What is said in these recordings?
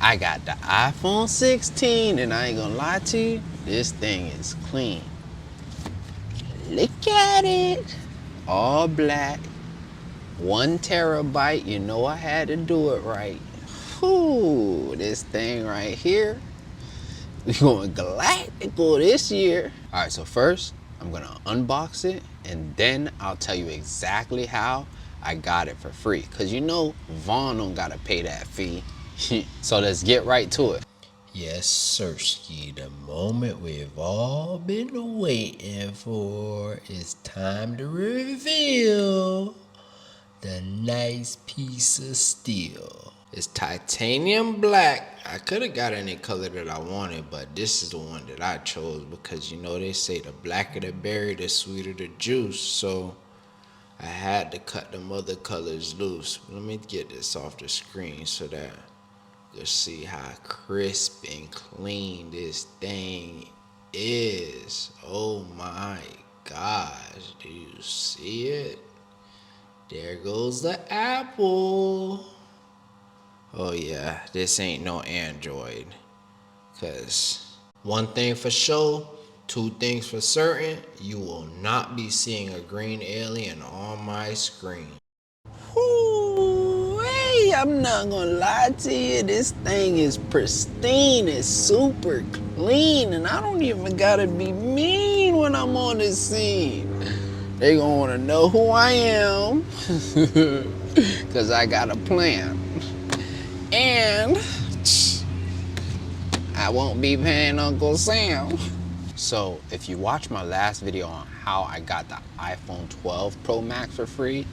I got the iPhone 16 and I ain't gonna lie to you, this thing is clean. Look at it. All black. 1 terabyte. You know I had to do it right. Whew, this thing right here. We going galactical this year. All right, so first I'm gonna unbox it and then I'll tell you exactly how I got it for free. Cause you know Vaughn don't gotta pay that fee. So let's get right to it. Yes, Sirski, the moment we've all been waiting for. It's time to reveal the nice piece of steel. It's titanium black. I could have got any color that I wanted, but this is the one that I chose because you know they say the blacker the berry, the sweeter the juice. So I had to cut them other colors loose. Let me get this off the screen so that you'll see how crisp and clean this thing is. Oh my gosh, do you see it? There goes the apple. Oh yeah, this ain't no Android. Cause one thing for sure, two things for certain, you will not be seeing a green alien on my screen. Whoo, hey, I'm not gonna lie to you, this thing is pristine, it's super clean, and I don't even gotta be mean when I'm on the scene. They gonna wanna know who I am, cause I got a plan. And I won't be paying Uncle Sam. So if you watch my last video on how I got the iPhone 12 Pro Max for free,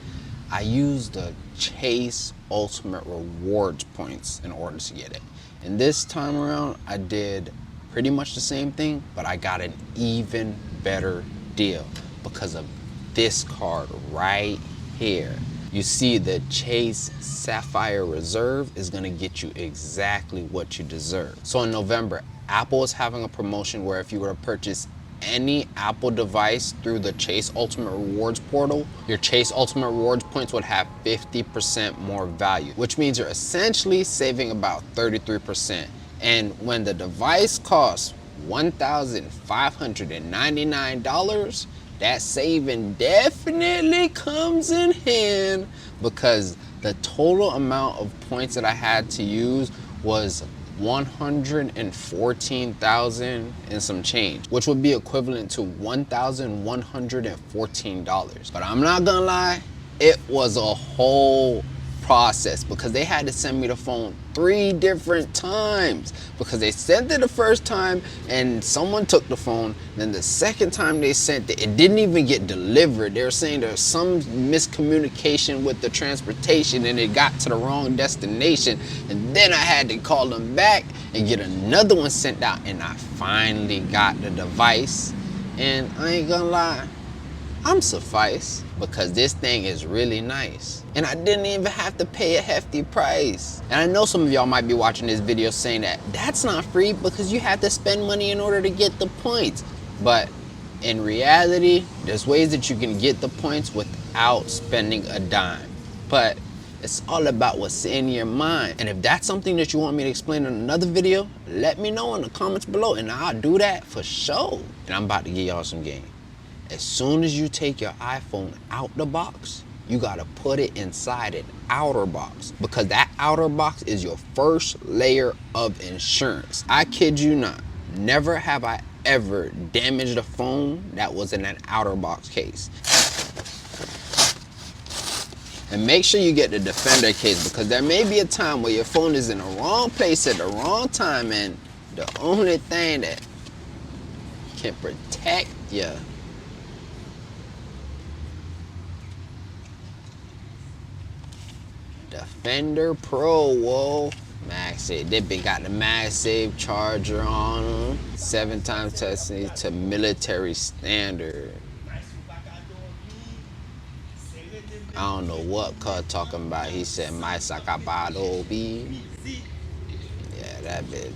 I used the Chase Ultimate Rewards points in order to get it. And this time around, I did pretty much the same thing, but I got an even better deal because of this card right here. You see, the Chase Sapphire Reserve is gonna get you exactly what you deserve. So in November, Apple is having a promotion where if you were to purchase any Apple device through the Chase Ultimate Rewards portal, your Chase Ultimate Rewards points would have 50% more value, which means you're essentially saving about 33%. And when the device costs $1,599, that saving definitely comes in hand because the total amount of points that I had to use was 114,000 and some change, which would be equivalent to $1,114. But I'm not gonna lie, it was a whole process because they had to send me the phone 3 different times because they sent it the first time and someone took the phone. Then the second time they sent it, it didn't even get delivered. They were saying there's some miscommunication with the transportation and it got to the wrong destination. And then I had to call them back and get another one sent out, and I finally got the device. And I ain't gonna lie, I'm suffice because this thing is really nice. And I didn't even have to pay a hefty price. And I know some of y'all might be watching this video saying that that's not free because you have to spend money in order to get the points. But in reality, there's ways that you can get the points without spending a dime. But it's all about what's in your mind. And if that's something that you want me to explain in another video, let me know in the comments below and I'll do that for sure. And I'm about to give y'all some game. As soon as you take your iPhone out the box, you gotta put it inside an outer box because that outer box is your first layer of insurance. I kid you not, never have I ever damaged a phone that was in an outer box case. And make sure you get the Defender case because there may be a time where your phone is in the wrong place at the wrong time, and the only thing that can protect you Defender Pro, whoa. MagSafe, they been got the MagSafe charger on them. 7 times testing to military standard. I don't know what Cud talking about. He said, "My sacabado be." Yeah, that bit.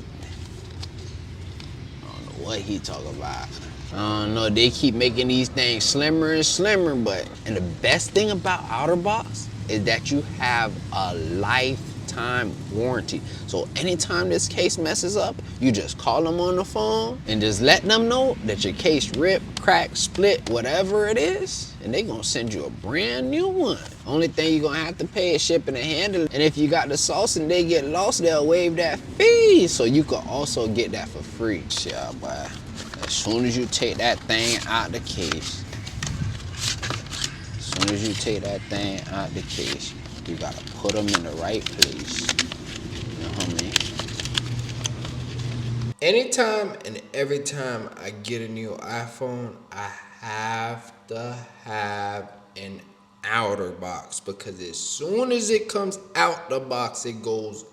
I don't know what he talking about. I don't know. They keep making these things slimmer and slimmer, but and the best thing about OtterBox is that you have a lifetime lifetime warranty. So anytime this case messes up, you just call them on the phone and just let them know that your case ripped, cracked, split, whatever it is, and they gonna send you a brand new one. Only thing you're gonna have to pay is shipping and handling. And if you got the sauce and they get lost, they'll waive that fee. So you can also get that for free. Yeah, boy. As soon as you take that thing out the case, you gotta put them in the right place. You know what I mean? Anytime and every time I get a new iPhone, I have to have an outer box, because as soon as it comes out the box, it goes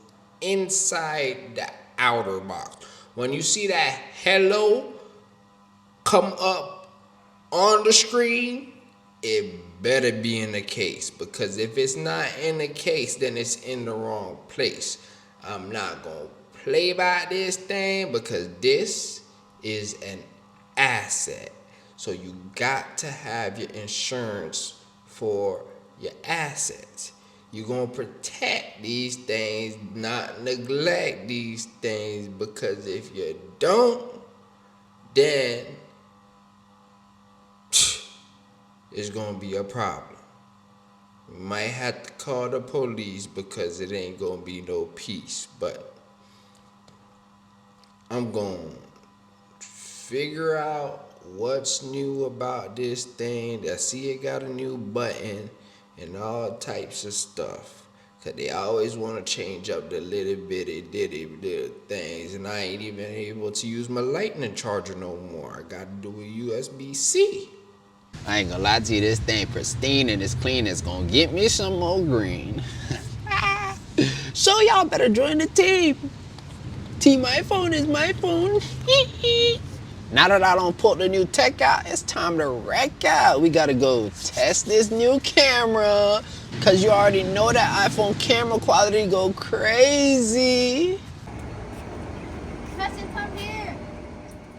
inside the outer box. When you see that hello come up on the screen, it better be in the case, because if it's not in the case, then it's in the wrong place. I'm not gonna play by this thing, because this is an asset. So you got to have your insurance for your assets. You're gonna protect these things, not neglect these things, because if you don't, then it's gonna be a problem. You might have to call the police, because it ain't gonna be no peace. But I'm gonna figure out what's new about this thing. I see it got a new button and all types of stuff, cause they always want to change up the little bitty little things, and I ain't even able to use my lightning charger no more. I gotta do a USB-C. I ain't gonna lie to you, this thing pristine and it's clean. It's gonna get me some more green. So y'all better join the team. Team iPhone is my phone. Now that I don't put the new tech out, it's time to wreck out. We gotta go test this new camera, cause you already know that iPhone camera quality go crazy. Preston, come here.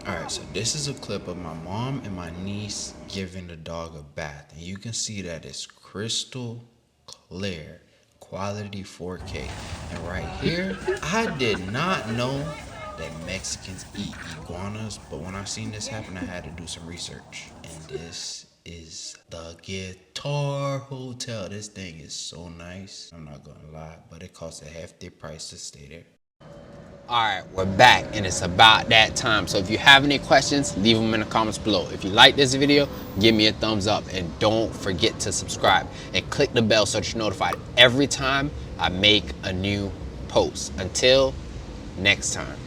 Alright, so this is a clip of my mom and my niece giving the dog a bath. And you can see that it's crystal clear, quality 4K. And right here, I did not know that Mexicans eat iguanas, but when I seen this happen, I had to do some research. And this is the Guitar Hotel. This thing is so nice, I'm not gonna lie, but it costs a hefty price to stay there. All right, we're back and it's about that time. So if you have any questions, leave them in the comments below. If you like this video, give me a thumbs up and don't forget to subscribe and click the bell so that you're notified every time I make a new post. Until next time.